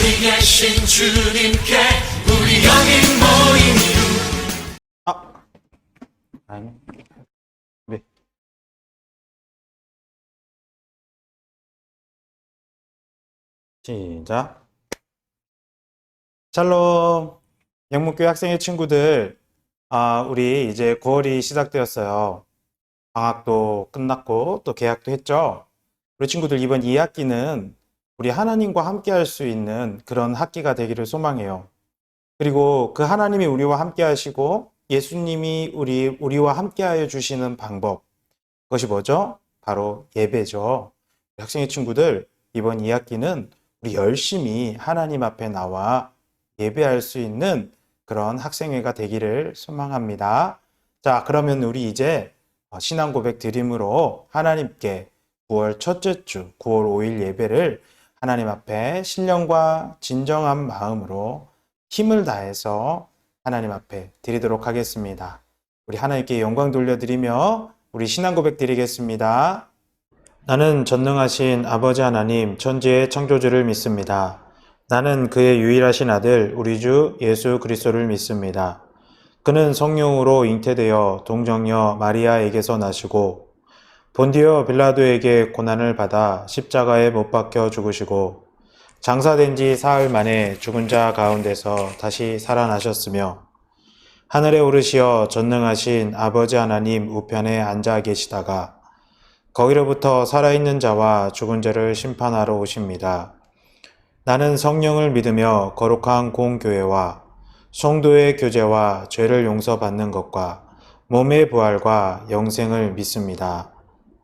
여기 계신 주님께 우리 여기 모인 이유. 아니. 네. 시작. 샬롬. 영문교회 학생의 친구들, 우리 이제 9월이 시작되었어요. 방학도 끝났고 또 개학도 했죠. 우리 친구들 이번 2학기는 우리 하나님과 함께 할 수 있는 그런 학기가 되기를 소망해요. 그리고 그 하나님이 우리와 함께 하시고 예수님이 우리와 함께 하여 주시는 방법, 그것이 뭐죠? 바로 예배죠. 학생의 친구들, 이번 2학기는 우리 열심히 하나님 앞에 나와 예배할 수 있는 그런 학생회가 되기를 소망합니다. 자, 그러면 우리 이제 신앙 고백 드림으로 하나님께 9월 첫째 주 9월 5일 예배를 하나님 앞에 신령과 진정한 마음으로 힘을 다해서 하나님 앞에 드리도록 하겠습니다. 우리 하나님께 영광 돌려드리며 우리 신앙 고백 드리겠습니다. 나는 전능하신 아버지 하나님 천지의 창조주를 믿습니다. 나는 그의 유일하신 아들 우리 주 예수 그리스도를 믿습니다. 그는 성령으로 잉태되어 동정녀 마리아에게서 나시고 본디오 빌라도에게 고난을 받아 십자가에 못 박혀 죽으시고 장사된 지 사흘 만에 죽은 자 가운데서 다시 살아나셨으며 하늘에 오르시어 전능하신 아버지 하나님 우편에 앉아 계시다가 거기로부터 살아있는 자와 죽은 자를 심판하러 오십니다. 나는 성령을 믿으며 거룩한 공교회와 성도의 교제와 죄를 용서받는 것과 몸의 부활과 영생을 믿습니다.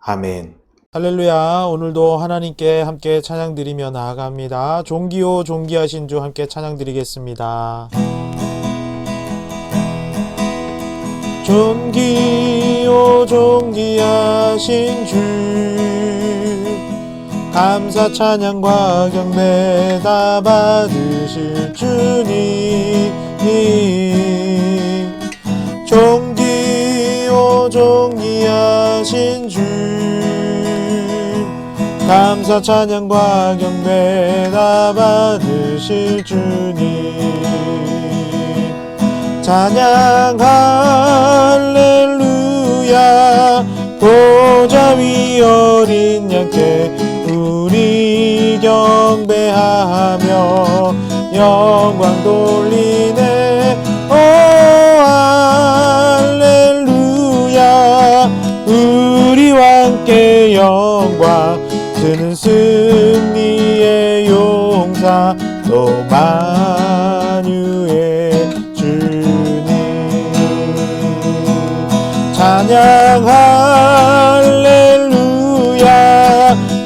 아멘. 할렐루야. 오늘도 하나님께 함께 찬양드리며 나아갑니다. 존귀요 존귀하신 주 함께 찬양드리겠습니다. 존귀요 존귀하신 주 감사 찬양과 경배 다 받으실 주님 존귀요 존귀하신 주 감사 찬양과 경배 다 받으실 주님 찬양 할렐루야 보좌 위 어린 양께 우리 경배하며 영광 돌리네 오 할렐루야 우리와 함께 영광 그는 승리의 용사 또 만유의 주님 찬양 할렐루야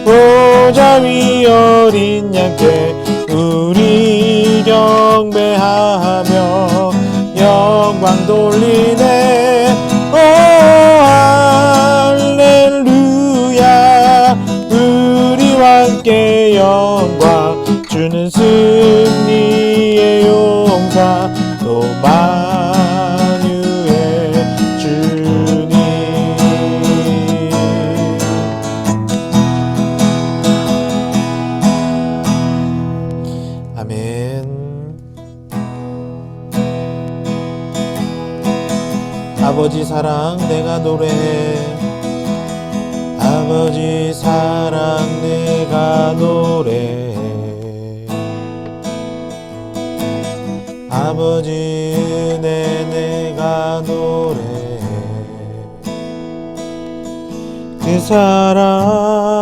보좌 위 어린 양께 우리 경배하며 영광 돌리네 오 할렐루야 우리와 함께 영광 주는 승리의 용사 또 만유의 주님 아멘. 아버지 사랑 내가 노래해 아버지 사랑 내가 노래해 아버지 은혜 내가 노래해 그 사랑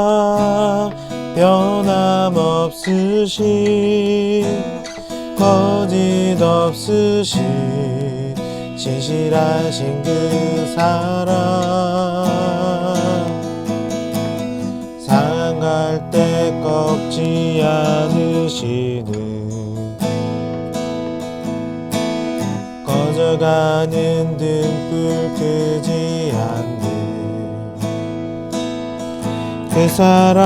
변함없으신 거짓 없으신 진실하신 그 사랑 상할 때 꺾지 않으시는 꺼져가는 등불 끄지 않는 그 사랑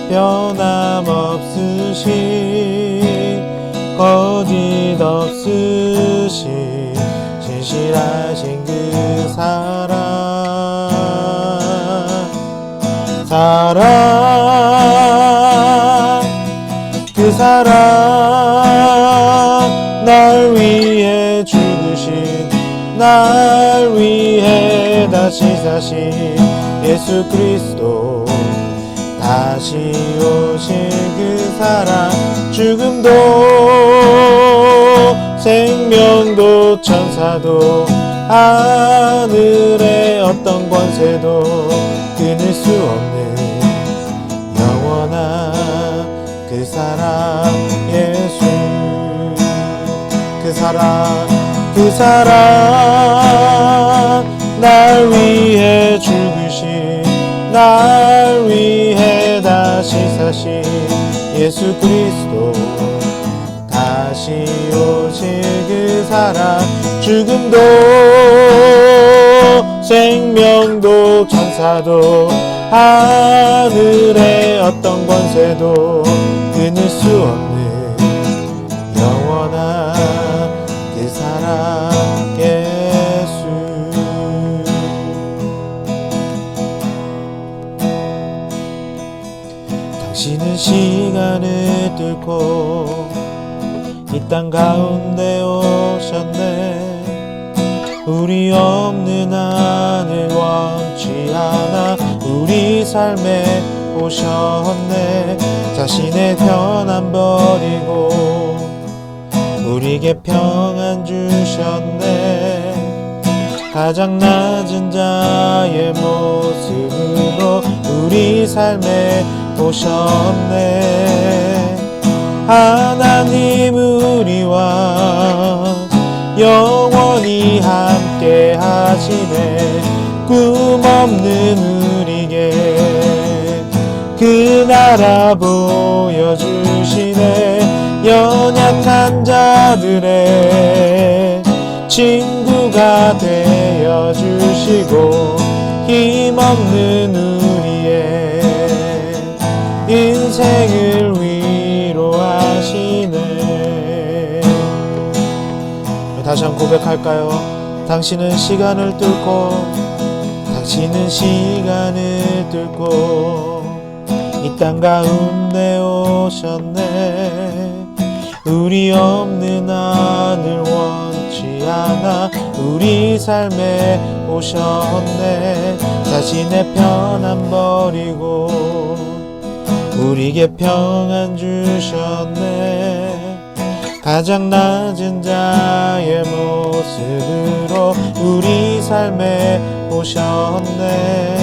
변함없으신 거짓 없으신 진실하신 그 사랑 사랑 날 위해 죽으신 날 위해 다시 사신 예수 그리스도 다시 오실 그 사랑 죽음도 생명도 천사도 하늘의 어떤 권세도 끊을 수 없는 영원한 그 사랑 예수 그 사랑 날 위해 죽으신 날 위해 다시 사신 예수 그리스도 다시 오실 그 사랑 죽음도 생명도 천사도 하늘의 어떤 권세도 끊을 수 없는 영원한 그 사랑 예수 당신은 시간을 뚫고 이 땅 가운데 오셨네 우리 없는 하늘 원치 않아 우리 삶에 오셨네 자신의 편안 버리고 우리에게 평안 주셨네 가장 낮은 자의 모습으로 우리 삶에 오셨네 하나님 우리와 영원히 함께 하시네 꿈 없는 우리에게 그 나라 보여주시네 연약한 자들의 친구가 되어주시고 힘없는 우리의 인생을 위로하시네 다시 한번 고백할까요? 당신은 시간을 뚫고 이 땅 가운데 오셨네 우리 없는 하늘 원치 않아 우리 삶에 오셨네 자신의 편안 버리고 우리에게 평안 주셨네 가장 낮은 자의 모습으로 우리 삶에 오셨네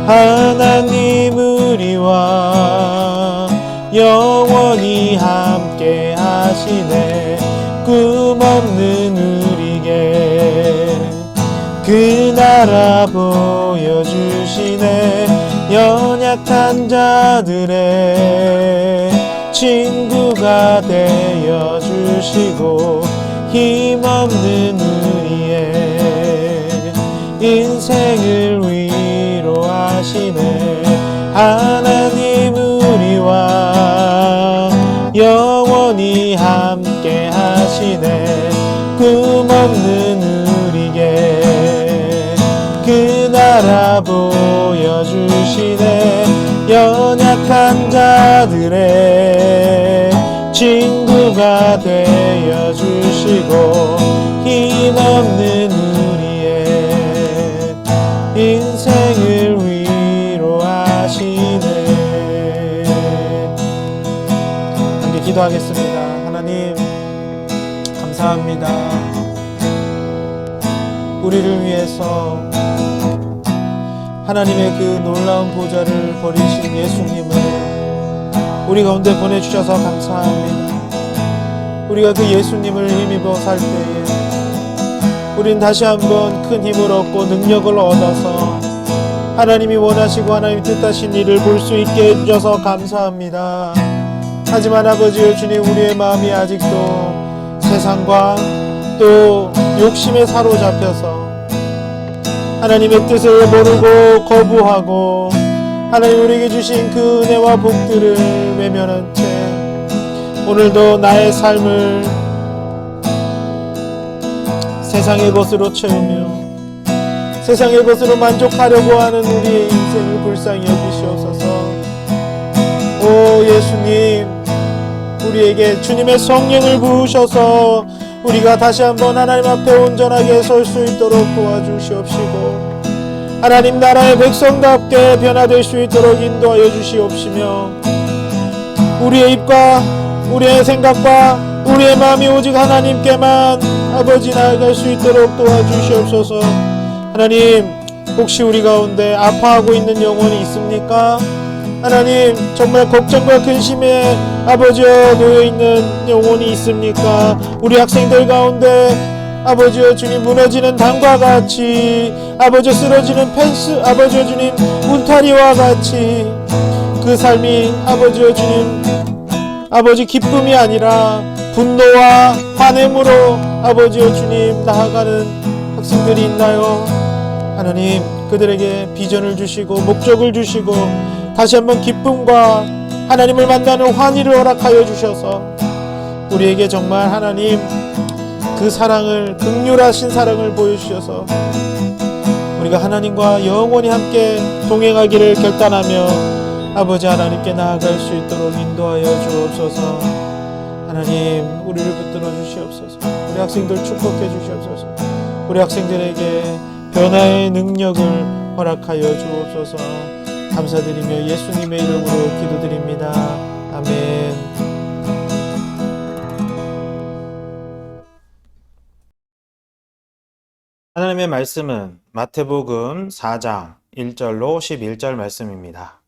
하나님 우리와 영원히 함께 하시네 꿈 없는 우리에게 그 나라 보여주시네 연약한 자들의 친구가 되어주시고 힘없는 우리의 인생을 위로하시네 하나님 우리와 영원히 함께 하시네 꿈 없는 우리에게 그 나라 보여주시네 연약한 자들의 친구가 되어주시고 힘없는 우리의 인생을 위로하시네 함께 기도하겠습니다. 하나님 감사합니다. 우리를 위해서 하나님의 그 놀라운 보좌를 버리신 예수님을 우리 가운데 보내주셔서 감사합니다. 우리가 그 예수님을 힘입어 살 때에 우린 다시 한번 큰 힘을 얻고 능력을 얻어서 하나님이 원하시고 하나님이 뜻하신 일을 볼 수 있게 해주셔서 감사합니다. 하지만 아버지여 주님 우리의 마음이 아직도 세상과 또 욕심에 사로잡혀서 하나님의 뜻을 모르고 거부하고 하나님 우리에게 주신 그 은혜와 복들을 외면한 채 오늘도 나의 삶을 세상의 것으로 채우며 세상의 것으로 만족하려고 하는 우리의 인생을 불쌍히 여기시옵소서. 오 예수님 우리에게 주님의 성령을 부으셔서 우리가 다시 한번 하나님 앞에 온전하게 설 수 있도록 도와주시옵시고, 하나님 나라의 백성답게 변화될 수 있도록 인도하여 주시옵시며, 우리의 입과 우리의 생각과 우리의 마음이 오직 하나님께만 아버지 나아갈 수 있도록 도와주시옵소서. 하나님, 혹시 우리 가운데 아파하고 있는 영혼이 있습니까? 하나님, 정말 걱정과 근심에 아버지여 놓여있는 영혼이 있습니까? 우리 학생들 가운데 아버지여 주님, 무너지는 담과 같이 아버지여 쓰러지는 펜스 아버지여 주님, 울타리와 같이 그 삶이 아버지여 주님, 아버지 기쁨이 아니라 분노와 화냄으로 아버지여 주님 나아가는 학생들이 있나요? 하나님, 그들에게 비전을 주시고 목적을 주시고 다시 한번 기쁨과 하나님을 만나는 환희를 허락하여 주셔서 우리에게 정말 하나님 그 사랑을, 극률하신 사랑을 보여주셔서 우리가 하나님과 영원히 함께 동행하기를 결단하며 아버지 하나님께 나아갈 수 있도록 인도하여 주옵소서. 하나님, 우리를 붙들어 주시옵소서. 우리 학생들 축복해 주시옵소서. 우리 학생들에게 변화의 능력을 허락하여 주옵소서. 감사드리며 예수님의 이름으로 기도드립니다. 아멘. 하나님의 말씀은 마태복음 4장 1절로 11절 말씀입니다.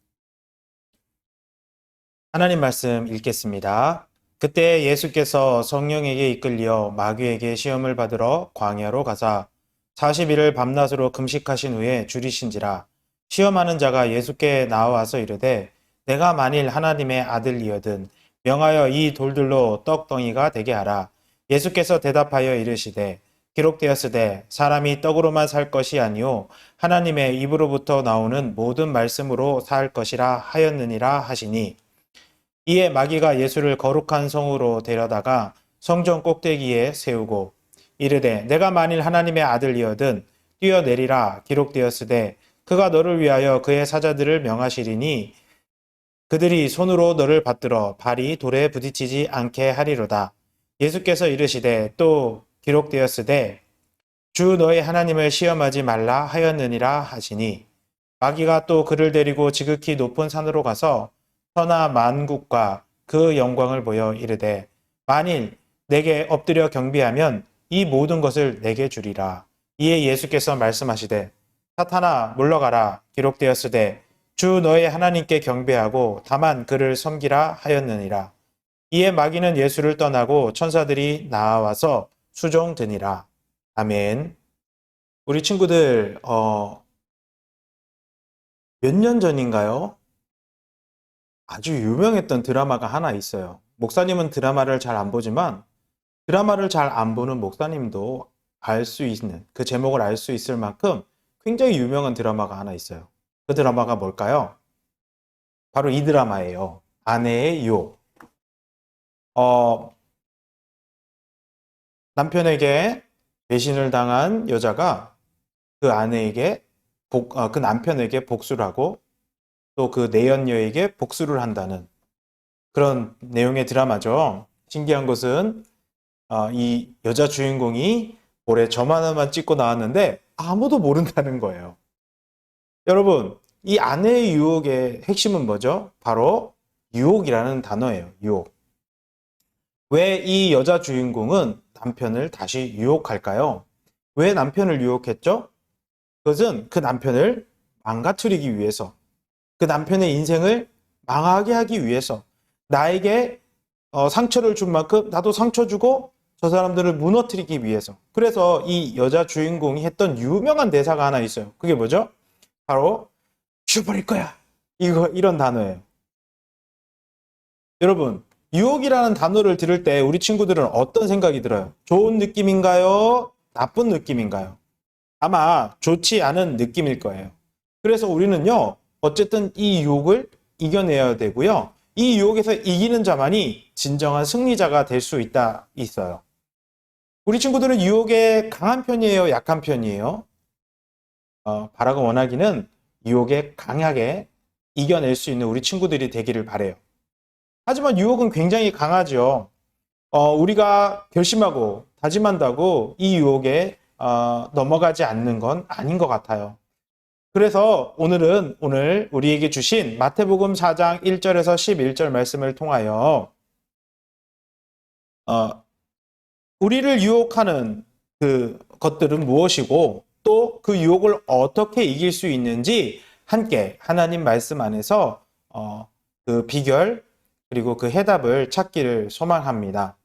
하나님 말씀 읽겠습니다. 그때 예수께서 성령에게 이끌려 마귀에게 시험을 받으러 광야로 가사 40일을 밤낮으로 금식하신 후에 줄이신지라. 시험하는 자가 예수께 나와서 이르되 내가 만일 하나님의 아들이거든 명하여 이 돌들로 떡덩이가 되게 하라. 예수께서 대답하여 이르시되 기록되었으되 사람이 떡으로만 살 것이 아니요 하나님의 입으로부터 나오는 모든 말씀으로 살 것이라 하였느니라 하시니, 이에 마귀가 예수를 거룩한 성으로 데려다가 성전 꼭대기에 세우고 이르되 내가 만일 하나님의 아들이거든 뛰어내리라. 기록되었으되 그가 너를 위하여 그의 사자들을 명하시리니 그들이 손으로 너를 받들어 발이 돌에 부딪히지 않게 하리로다. 예수께서 이르시되 또 기록되었으되 주 너의 하나님을 시험하지 말라 하였느니라 하시니, 마귀가 또 그를 데리고 지극히 높은 산으로 가서 천하 만국과 그 영광을 보여 이르되 만일 내게 엎드려 경배하면 이 모든 것을 내게 주리라. 이에 예수께서 말씀하시되 사탄아 물러가라. 기록되었으되 주 너의 하나님께 경배하고 다만 그를 섬기라 하였느니라. 이에 마귀는 예수를 떠나고 천사들이 나와서 수종드니라. 아멘. 우리 친구들 몇 년 전인가요? 아주 유명했던 드라마가 하나 있어요. 목사님은 드라마를 잘 안 보지만 드라마를 잘 안 보는 목사님도 알 수 있는, 그 제목을 알 수 있을 만큼 굉장히 유명한 드라마가 하나 있어요. 그 드라마가 뭘까요? 바로 이 드라마예요. 아내의 유혹. 남편에게 배신을 당한 여자가 그 아내에게 그 남편에게 복수를 하고 또 그 내연녀에게 복수를 한다는 그런 내용의 드라마죠. 신기한 것은 이 여자 주인공이 올해 점 하나만 찍고 나왔는데 아무도 모른다는 거예요. 여러분, 이 아내의 유혹의 핵심은 뭐죠? 바로 유혹이라는 단어예요. 유혹. 왜 이 여자 주인공은 남편을 다시 유혹할까요? 왜 남편을 유혹했죠? 그것은 그 남편을 망가뜨리기 위해서, 그 남편의 인생을 망하게 하기 위해서, 나에게 상처를 준 만큼 나도 상처 주고 저 사람들을 무너뜨리기 위해서. 그래서 이 여자 주인공이 했던 유명한 대사가 하나 있어요. 그게 뭐죠? 바로 죽여버릴 거야. 이런 단어예요. 여러분, 유혹이라는 단어를 들을 때 우리 친구들은 어떤 생각이 들어요? 좋은 느낌인가요? 나쁜 느낌인가요? 아마 좋지 않은 느낌일 거예요. 그래서 우리는요, 어쨌든 이 유혹을 이겨내야 되고요. 이 유혹에서 이기는 자만이 진정한 승리자가 될 수 있어요. 우리 친구들은 유혹에 강한 편이에요? 약한 편이에요? 바라고 원하기는 유혹에 강하게 이겨낼 수 있는 우리 친구들이 되기를 바래요. 하지만 유혹은 굉장히 강하죠. 우리가 결심하고 다짐한다고 이 유혹에 넘어가지 않는 건 아닌 것 같아요. 그래서 오늘 우리에게 주신 마태복음 4장 1절에서 11절 말씀을 통하여 우리를 유혹하는 그 것들은 무엇이고 또 그 유혹을 어떻게 이길 수 있는지 함께 하나님 말씀 안에서 그 비결 그리고 그 해답을 찾기를 소망합니다.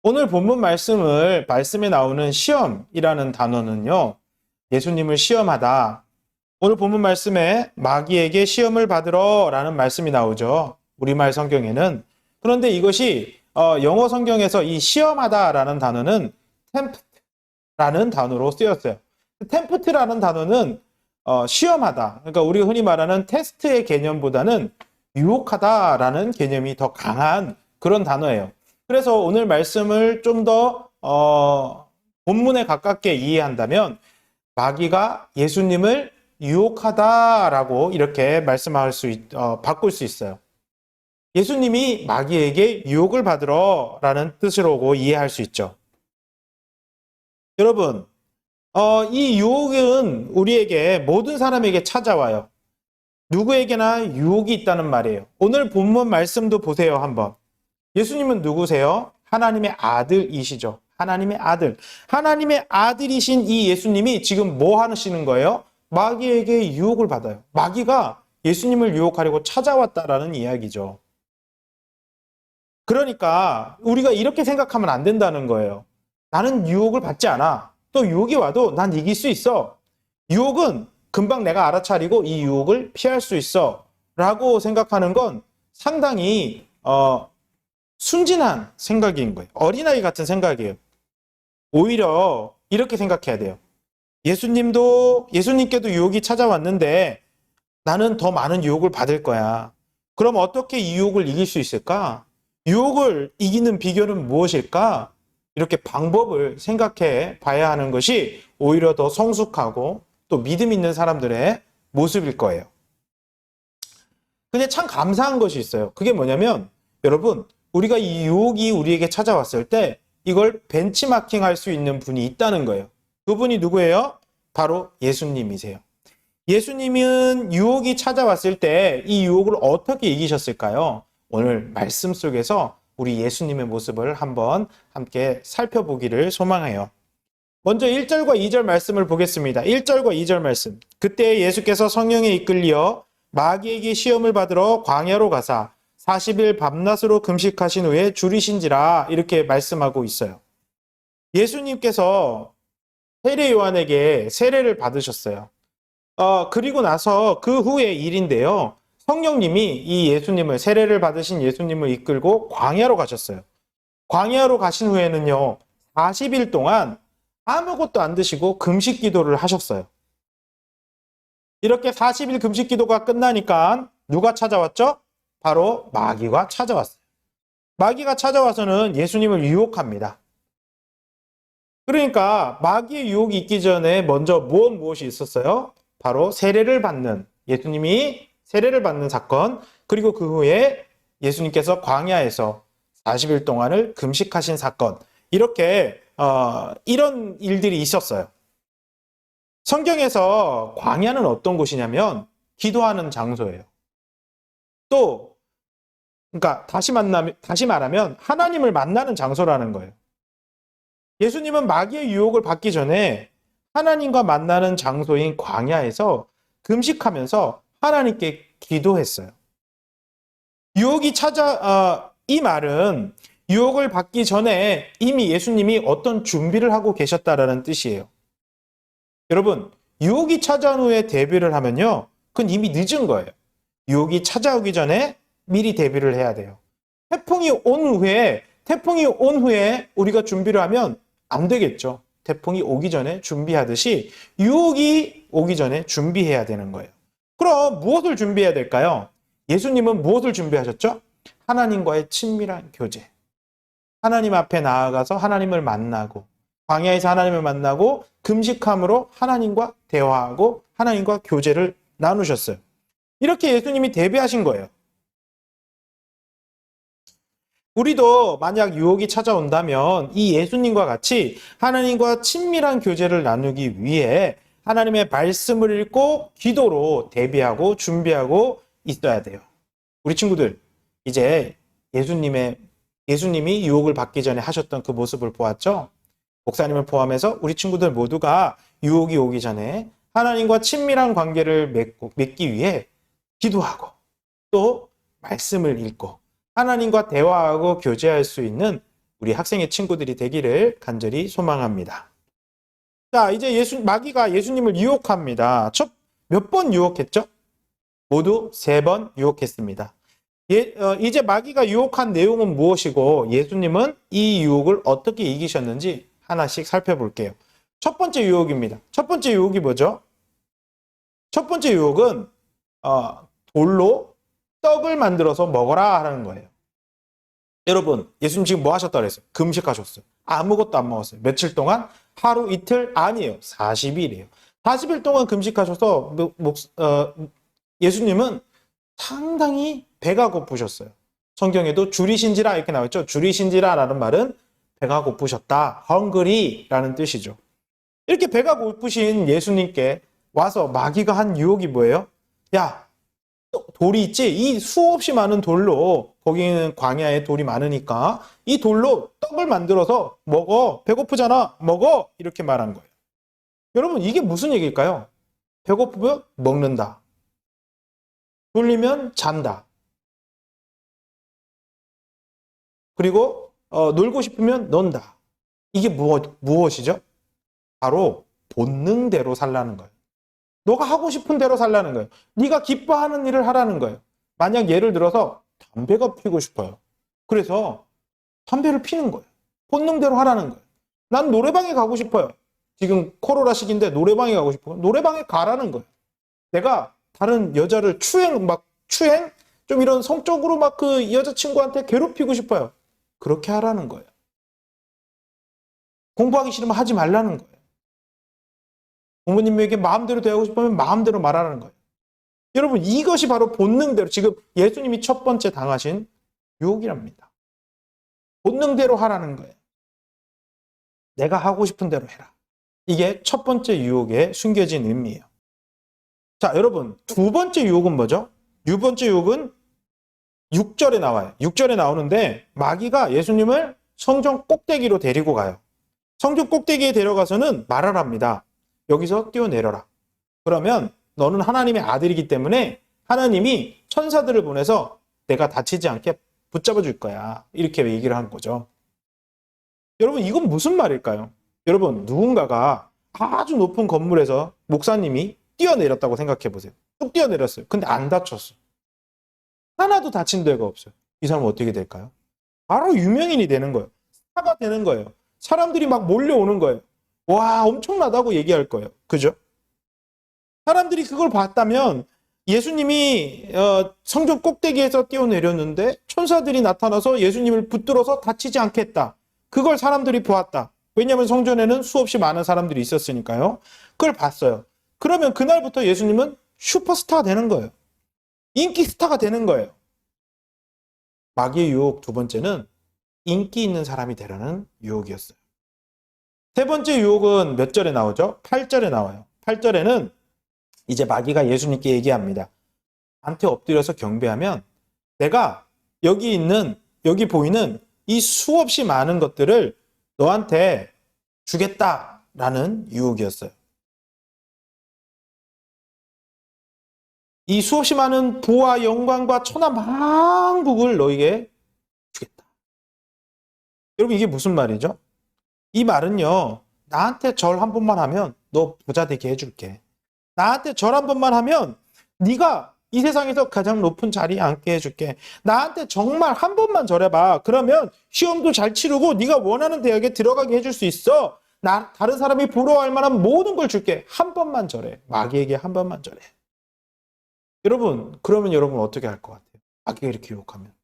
오늘 본문 말씀에 나오는 시험이라는 단어는요, 예수님을 시험하다. 오늘 본문 말씀에 마귀에게 시험을 받으러 라는 말씀이 나오죠. 우리말 성경에는. 그런데 이것이 영어 성경에서 이 시험하다라는 단어는 tempt라는 단어로 쓰였어요. tempt라는 단어는 시험하다. 그러니까 우리가 흔히 말하는 테스트의 개념보다는 유혹하다라는 개념이 더 강한 그런 단어예요. 그래서 오늘 말씀을 좀 더 본문에 가깝게 이해한다면 마귀가 예수님을 유혹하다라고 이렇게 바꿀 수 있어요. 예수님이 마귀에게 유혹을 받으러라는 뜻으로 이해할 수 있죠. 여러분, 이 유혹은 우리에게 모든 사람에게 찾아와요. 누구에게나 유혹이 있다는 말이에요. 오늘 본문 말씀도 보세요, 한번. 예수님은 누구세요? 하나님의 아들이시죠. 하나님의 아들. 하나님의 아들이신 이 예수님이 지금 뭐 하시는 거예요? 마귀에게 유혹을 받아요. 마귀가 예수님을 유혹하려고 찾아왔다라는 이야기죠. 그러니까 우리가 이렇게 생각하면 안 된다는 거예요. 나는 유혹을 받지 않아. 또 유혹이 와도 난 이길 수 있어. 유혹은 금방 내가 알아차리고 이 유혹을 피할 수 있어. 라고 생각하는 건 상당히 순진한 생각인 거예요. 어린아이 같은 생각이에요. 오히려 이렇게 생각해야 돼요. 예수님께도 유혹이 찾아왔는데 나는 더 많은 유혹을 받을 거야. 그럼 어떻게 이 유혹을 이길 수 있을까? 유혹을 이기는 비결은 무엇일까? 이렇게 방법을 생각해 봐야 하는 것이 오히려 더 성숙하고 또 믿음 있는 사람들의 모습일 거예요. 근데 참 감사한 것이 있어요. 그게 뭐냐면 여러분, 우리가 이 유혹이 우리에게 찾아왔을 때 이걸 벤치마킹 할 수 있는 분이 있다는 거예요. 그분이 누구예요? 바로 예수님이세요. 예수님은 유혹이 찾아왔을 때 이 유혹을 어떻게 이기셨을까요? 오늘 말씀 속에서 우리 예수님의 모습을 한번 함께 살펴보기를 소망해요. 먼저 1절과 2절 말씀을 보겠습니다. 1절과 2절 말씀. 그때 예수께서 성령에 이끌려 마귀에게 시험을 받으러 광야로 가사 40일 밤낮으로 금식하신 후에 줄이신지라 이렇게 말씀하고 있어요. 예수님께서 세례 요한에게 세례를 받으셨어요. 그리고 나서 그 후의 일인데요. 성령님이 이 예수님을 세례를 받으신 예수님을 이끌고 광야로 가셨어요. 광야로 가신 후에는요. 40일 동안 아무것도 안 드시고 금식 기도를 하셨어요. 이렇게 40일 금식 기도가 끝나니까 누가 찾아왔죠? 바로 마귀가 찾아왔어요. 마귀가 찾아와서는 예수님을 유혹합니다. 그러니까 마귀의 유혹이 있기 전에 먼저 무엇이 있었어요? 바로 예수님이 세례를 받는 사건, 그리고 그 후에 예수님께서 광야에서 40일 동안을 금식하신 사건, 이렇게 이런 일들이 있었어요. 성경에서 광야는 어떤 곳이냐면 기도하는 장소예요. 또 그러니까 다시 말하면 하나님을 만나는 장소라는 거예요. 예수님은 마귀의 유혹을 받기 전에 하나님과 만나는 장소인 광야에서 금식하면서 하나님께 기도했어요. 이 말은 유혹을 받기 전에 이미 예수님이 어떤 준비를 하고 계셨다라는 뜻이에요. 여러분, 유혹이 찾아온 후에 대비를 하면요, 그건 이미 늦은 거예요. 유혹이 찾아오기 전에 미리 대비를 해야 돼요. 태풍이 온 후에 우리가 준비를 하면 안 되겠죠. 태풍이 오기 전에 준비하듯이 유혹이 오기 전에 준비해야 되는 거예요. 그럼 무엇을 준비해야 될까요? 예수님은 무엇을 준비하셨죠? 하나님과의 친밀한 교제. 하나님 앞에 나아가서 하나님을 만나고, 광야에서 하나님을 만나고 금식함으로 하나님과 대화하고 하나님과 교제를 나누셨어요. 이렇게 예수님이 대비하신 거예요. 우리도 만약 유혹이 찾아온다면 이 예수님과 같이 하나님과 친밀한 교제를 나누기 위해 하나님의 말씀을 읽고 기도로 대비하고 준비하고 있어야 돼요. 우리 친구들, 이제 예수님이 유혹을 받기 전에 하셨던 그 모습을 보았죠? 목사님을 포함해서 우리 친구들 모두가 유혹이 오기 전에 하나님과 친밀한 관계를 맺기 위해 기도하고 또 말씀을 읽고 하나님과 대화하고 교제할 수 있는 우리 학생의 친구들이 되기를 간절히 소망합니다. 자, 이제 마귀가 예수님을 유혹합니다. 몇 번 유혹했죠? 모두 3번 유혹했습니다. 이제 마귀가 유혹한 내용은 무엇이고 예수님은 이 유혹을 어떻게 이기셨는지 하나씩 살펴볼게요. 첫 번째 유혹입니다. 첫 번째 유혹이 뭐죠? 첫 번째 유혹은 돌로 떡을 만들어서 먹어라 하는 거예요. 여러분, 예수님 지금 뭐 하셨다 그랬어요? 금식하셨어요. 아무것도 안 먹었어요. 며칠 동안? 하루, 이틀? 아니에요. 40일이에요. 40일 동안 금식하셔서 예수님은 상당히 배가 고프셨어요. 성경에도 줄이신지라 이렇게 나와있죠. 줄이신지라라는 말은 배가 고프셨다. hungry라는 뜻이죠. 이렇게 배가 고프신 예수님께 와서 마귀가 한 유혹이 뭐예요? 야, 돌이 있지? 이 수없이 많은 돌로, 거기는 광야에 돌이 많으니까 이 돌로 떡을 만들어서 먹어. 배고프잖아. 먹어. 이렇게 말한 거예요. 여러분, 이게 무슨 얘기일까요? 배고프면 먹는다. 졸리면 잔다. 그리고 놀고 싶으면 논다. 이게 무엇이죠? 바로 본능대로 살라는 거예요. 너가 하고 싶은 대로 살라는 거예요. 네가 기뻐하는 일을 하라는 거예요. 만약 예를 들어서 담배가 피우고 싶어요. 그래서 담배를 피는 거예요. 본능대로 하라는 거예요. 난 노래방에 가고 싶어요. 지금 코로나 시기인데 노래방에 가고 싶어요. 노래방에 가라는 거예요. 내가 다른 여자를 추행? 좀 이런 성적으로 막 그 여자친구한테 괴롭히고 싶어요. 그렇게 하라는 거예요. 공부하기 싫으면 하지 말라는 거예요. 부모님에게 마음대로 대하고 싶으면 마음대로 말하라는 거예요. 여러분, 이것이 바로 본능대로, 지금 예수님이 첫 번째 당하신 유혹이랍니다. 본능대로 하라는 거예요. 내가 하고 싶은 대로 해라. 이게 첫 번째 유혹의 숨겨진 의미예요. 자, 여러분, 두 번째 유혹은 뭐죠? 두 번째 유혹은 6절에 나와요. 6절에 나오는데 마귀가 예수님을 성전 꼭대기로 데리고 가요. 성전 꼭대기에 데려가서는 말을 합니다. 여기서 뛰어내려라. 그러면 너는 하나님의 아들이기 때문에 하나님이 천사들을 보내서 내가 다치지 않게 붙잡아 줄 거야. 이렇게 얘기를 하는 거죠. 여러분, 이건 무슨 말일까요? 여러분, 누군가가 아주 높은 건물에서 목사님이 뛰어내렸다고 생각해 보세요. 뚝 뛰어내렸어요. 근데 안 다쳤어요. 하나도 다친 데가 없어요. 이 사람은 어떻게 될까요? 바로 유명인이 되는 거예요. 스타가 되는 거예요. 사람들이 막 몰려오는 거예요. 와, 엄청나다고 얘기할 거예요. 그죠? 사람들이 그걸 봤다면 예수님이 성전 꼭대기에서 뛰어내렸는데 천사들이 나타나서 예수님을 붙들어서 다치지 않겠다. 그걸 사람들이 보았다. 왜냐하면 성전에는 수없이 많은 사람들이 있었으니까요. 그걸 봤어요. 그러면 그날부터 예수님은 슈퍼스타가 되는 거예요. 인기 스타가 되는 거예요. 마귀의 유혹 두 번째는 인기 있는 사람이 되라는 유혹이었어요. 세 번째 유혹은 몇 절에 나오죠? 8절에 나와요. 8절에는 이제 마귀가 예수님께 얘기합니다. 나한테 엎드려서 경배하면 내가 여기 보이는 이 수없이 많은 것들을 너한테 주겠다라는 유혹이었어요. 이 수없이 많은 부와 영광과 천하만국을 너에게 주겠다. 여러분, 이게 무슨 말이죠? 이 말은요, 나한테 절 한 번만 하면 너 부자 되게 해줄게. 나한테 절 한 번만 하면 네가 이 세상에서 가장 높은 자리에 앉게 해줄게. 나한테 정말 한 번만 절해봐. 그러면 시험도 잘 치르고 네가 원하는 대학에 들어가게 해줄 수 있어. 다른 사람이 부러워할 만한 모든 걸 줄게. 한 번만 절해. 마귀에게 한 번만 절해. 여러분, 그러면 여러분 어떻게 할 것 같아요? 마귀가 이렇게 유혹하면.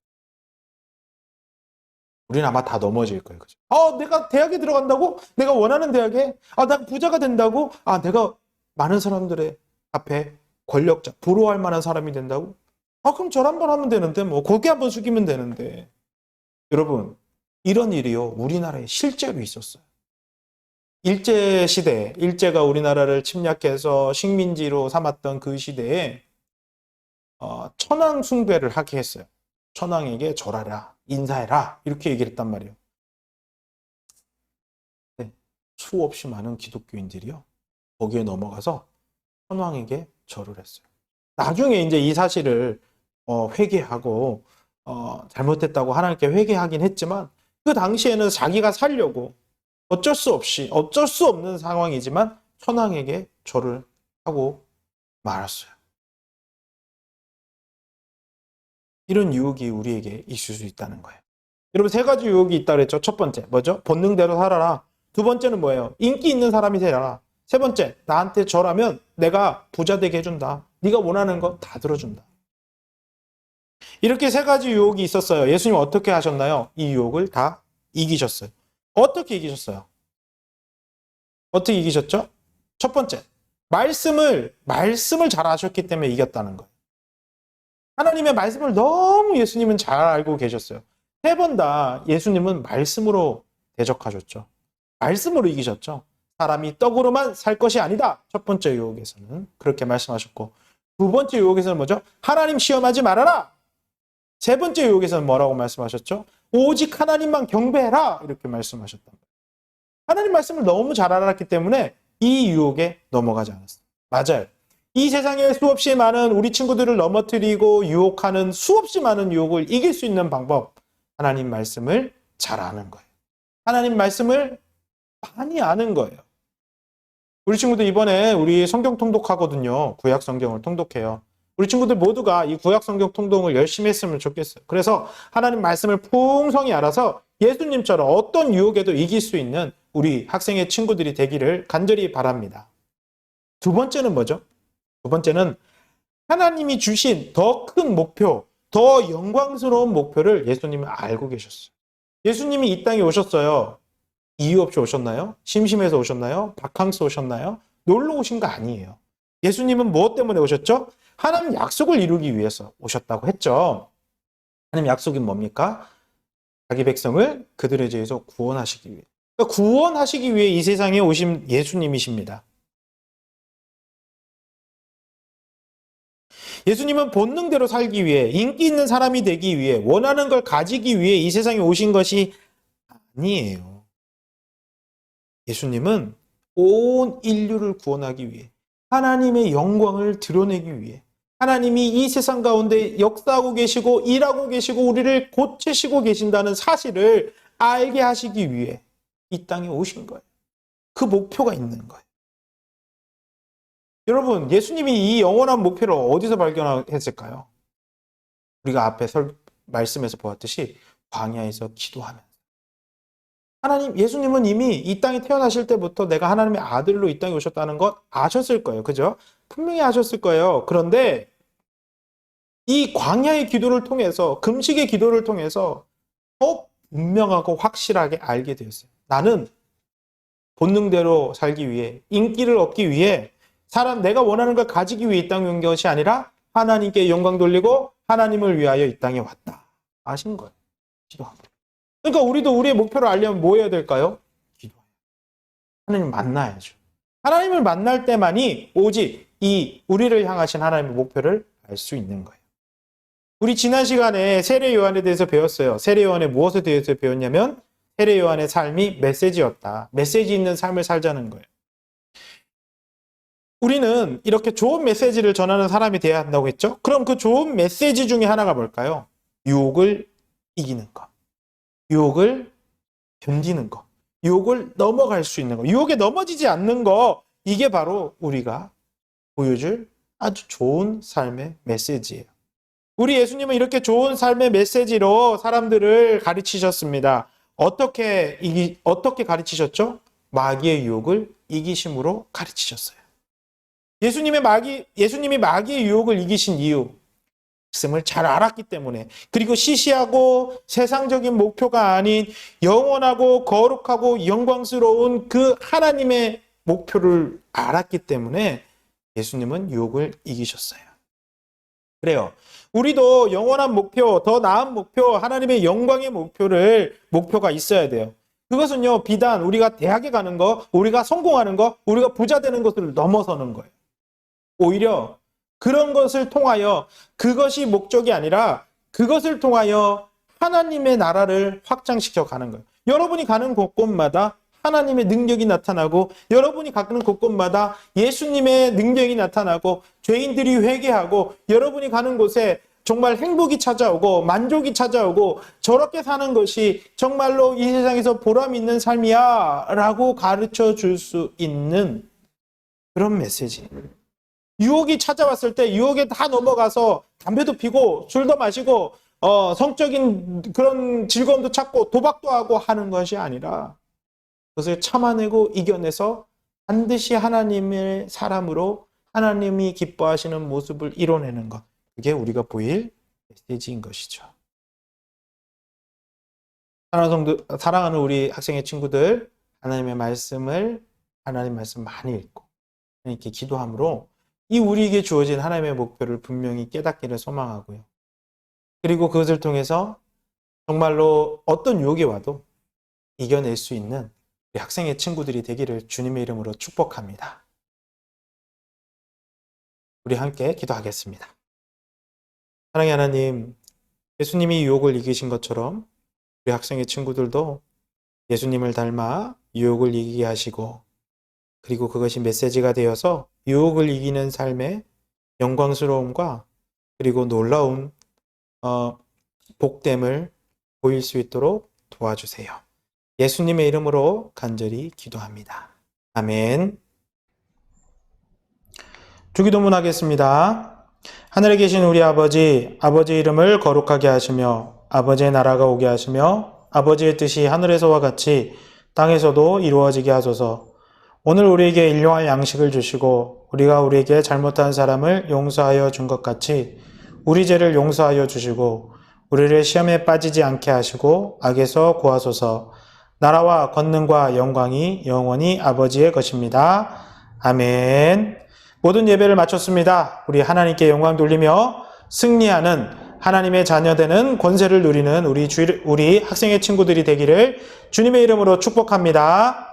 우리는 아마 다 넘어질 거예요. 그죠? 내가 대학에 들어간다고? 내가 원하는 대학에? 난 부자가 된다고? 내가 많은 사람들의 앞에 권력자, 부러워할 만한 사람이 된다고? 그럼 절 한 번 하면 되는데, 거기 한 번 숙이면 되는데. 여러분, 이런 일이요, 우리나라에 실제로 있었어요. 일제시대, 일제가 우리나라를 침략해서 식민지로 삼았던 그 시대에 천황 숭배를 하게 했어요. 천황에게 절하라, 인사해라, 이렇게 얘기를 했단 말이에요. 네, 수없이 많은 기독교인들이요, 거기에 넘어가서 천황에게 절을 했어요. 나중에 이제 이 사실을 회개하고 잘못했다고 하나님께 회개하긴 했지만, 그 당시에는 자기가 살려고 어쩔 수 없는 상황이지만 천황에게 절을 하고 말았어요. 이런 유혹이 우리에게 있을 수 있다는 거예요. 여러분, 세 가지 유혹이 있다고 그랬죠. 첫 번째 뭐죠? 본능대로 살아라. 두 번째는 뭐예요? 인기 있는 사람이 되라. 세 번째, 나한테 절하면 내가 부자 되게 해준다. 네가 원하는 거 다 들어준다. 이렇게 세 가지 유혹이 있었어요. 예수님 어떻게 하셨나요? 이 유혹을 다 이기셨어요. 어떻게 이기셨어요? 어떻게 이기셨죠? 첫 번째, 말씀을 잘 아셨기 때문에 이겼다는 거예요. 하나님의 말씀을 너무 예수님은 잘 알고 계셨어요. 세 번 다 예수님은 말씀으로 대적하셨죠. 말씀으로 이기셨죠. 사람이 떡으로만 살 것이 아니다. 첫 번째 유혹에서는 그렇게 말씀하셨고, 두 번째 유혹에서는 뭐죠? 하나님 시험하지 말아라. 세 번째 유혹에서는 뭐라고 말씀하셨죠? 오직 하나님만 경배해라. 이렇게 말씀하셨단 말이에요. 하나님 말씀을 너무 잘 알았기 때문에 이 유혹에 넘어가지 않았어요. 맞아요. 이 세상에 수없이 많은 우리 친구들을 넘어뜨리고 유혹하는 수없이 많은 유혹을 이길 수 있는 방법, 하나님 말씀을 잘 아는 거예요. 하나님 말씀을 많이 아는 거예요. 우리 친구들 이번에 우리 성경 통독하거든요. 구약 성경을 통독해요. 우리 친구들 모두가 이 구약 성경 통독을 열심히 했으면 좋겠어요. 그래서 하나님 말씀을 풍성히 알아서 예수님처럼 어떤 유혹에도 이길 수 있는 우리 학생의 친구들이 되기를 간절히 바랍니다. 두 번째는 뭐죠? 두 번째는 하나님이 주신 더 큰 목표, 더 영광스러운 목표를 예수님은 알고 계셨어요. 예수님이 이 땅에 오셨어요. 이유 없이 오셨나요? 심심해서 오셨나요? 바캉스 오셨나요? 놀러 오신 거 아니에요. 예수님은 무엇 때문에 오셨죠? 하나님 약속을 이루기 위해서 오셨다고 했죠. 하나님 약속이 뭡니까? 자기 백성을 그들의 죄에서 구원하시기 위해. 그러니까 구원하시기 위해 이 세상에 오신 예수님이십니다. 예수님은 본능대로 살기 위해, 인기 있는 사람이 되기 위해, 원하는 걸 가지기 위해 이 세상에 오신 것이 아니에요. 예수님은 온 인류를 구원하기 위해, 하나님의 영광을 드러내기 위해, 하나님이 이 세상 가운데 역사하고 계시고 일하고 계시고 우리를 고치시고 계신다는 사실을 알게 하시기 위해 이 땅에 오신 거예요. 그 목표가 있는 거예요. 여러분, 예수님이 이 영원한 목표를 어디서 발견했을까요? 우리가 앞에 말씀에서 보았듯이 광야에서 기도하면서. 예수님은 이미 이 땅에 태어나실 때부터 내가 하나님의 아들로 이 땅에 오셨다는 것 아셨을 거예요. 그죠? 분명히 아셨을 거예요. 그런데 이 광야의 기도를 통해서, 금식의 기도를 통해서 더 분명하고 확실하게 알게 되었어요. 나는 본능대로 살기 위해, 인기를 얻기 위해, 내가 원하는 걸 가지기 위해 이 땅에 온 것이 아니라 하나님께 영광 돌리고 하나님을 위하여 이 땅에 왔다. 아신 거예요. 기도하고. 그러니까 우리도 우리의 목표를 알려면 뭐 해야 될까요? 기도해요. 하나님을 만나야죠. 하나님을 만날 때만이 오직 이 우리를 향하신 하나님의 목표를 알 수 있는 거예요. 우리 지난 시간에 세례 요한에 대해서 배웠어요. 세례 요한에 무엇에 대해서 배웠냐면 세례 요한의 삶이 메시지였다. 메시지 있는 삶을 살자는 거예요. 우리는 이렇게 좋은 메시지를 전하는 사람이 되어야 한다고 했죠? 그럼 그 좋은 메시지 중에 하나가 뭘까요? 유혹을 이기는 것. 유혹을 견디는 것. 유혹을 넘어갈 수 있는 것. 유혹에 넘어지지 않는 것. 이게 바로 우리가 보여줄 아주 좋은 삶의 메시지예요. 우리 예수님은 이렇게 좋은 삶의 메시지로 사람들을 가르치셨습니다. 어떻게 가르치셨죠? 마귀의 유혹을 이기심으로 가르치셨어요. 예수님이 마귀의 유혹을 이기신 이유, 말씀을 잘 알았기 때문에, 그리고 시시하고 세상적인 목표가 아닌 영원하고 거룩하고 영광스러운 그 하나님의 목표를 알았기 때문에 예수님은 유혹을 이기셨어요. 그래요. 우리도 영원한 목표, 더 나은 목표, 하나님의 영광의 목표가 있어야 돼요. 그것은요, 비단 우리가 대학에 가는 거, 우리가 성공하는 거, 우리가 부자 되는 것을 넘어서는 거예요. 오히려 그런 것을 통하여 그것이 목적이 아니라 그것을 통하여 하나님의 나라를 확장시켜 가는 거예요. 여러분이 가는 곳곳마다 하나님의 능력이 나타나고, 여러분이 가는 곳곳마다 예수님의 능력이 나타나고, 죄인들이 회개하고, 여러분이 가는 곳에 정말 행복이 찾아오고 만족이 찾아오고, 저렇게 사는 것이 정말로 이 세상에서 보람 있는 삶이야 라고 가르쳐 줄 수 있는 그런 메시지. 유혹이 찾아왔을 때 유혹에 다 넘어가서 담배도 피고 술도 마시고 성적인 그런 즐거움도 찾고 도박도 하고 하는 것이 아니라, 그것을 참아내고 이겨내서 반드시 하나님의 사람으로 하나님이 기뻐하시는 모습을 이뤄내는 것, 그게 우리가 보일 메시지인 것이죠. 사랑하는 우리 학생의 친구들, 하나님 말씀 많이 읽고 이렇게 기도함으로 이 우리에게 주어진 하나님의 목표를 분명히 깨닫기를 소망하고요. 그리고 그것을 통해서 정말로 어떤 유혹이 와도 이겨낼 수 있는 우리 학생의 친구들이 되기를 주님의 이름으로 축복합니다. 우리 함께 기도하겠습니다. 사랑의 하나님, 예수님이 유혹을 이기신 것처럼 우리 학생의 친구들도 예수님을 닮아 유혹을 이기게 하시고, 그리고 그것이 메시지가 되어서 유혹을 이기는 삶의 영광스러움과 그리고 놀라운 복됨을 보일 수 있도록 도와주세요. 예수님의 이름으로 간절히 기도합니다. 아멘. 주기도문 하겠습니다. 하늘에 계신 우리 아버지, 아버지의 이름을 거룩하게 하시며 아버지의 나라가 오게 하시며 아버지의 뜻이 하늘에서와 같이 땅에서도 이루어지게 하소서. 오늘 우리에게 일용할 양식을 주시고 우리가 우리에게 잘못한 사람을 용서하여 준 것 같이 우리 죄를 용서하여 주시고 우리를 시험에 빠지지 않게 하시고 악에서 구하소서. 나라와 권능과 영광이 영원히 아버지의 것입니다. 아멘. 모든 예배를 마쳤습니다. 우리 하나님께 영광 돌리며 승리하는 하나님의 자녀되는 권세를 누리는 우리 학생의 친구들이 되기를 주님의 이름으로 축복합니다.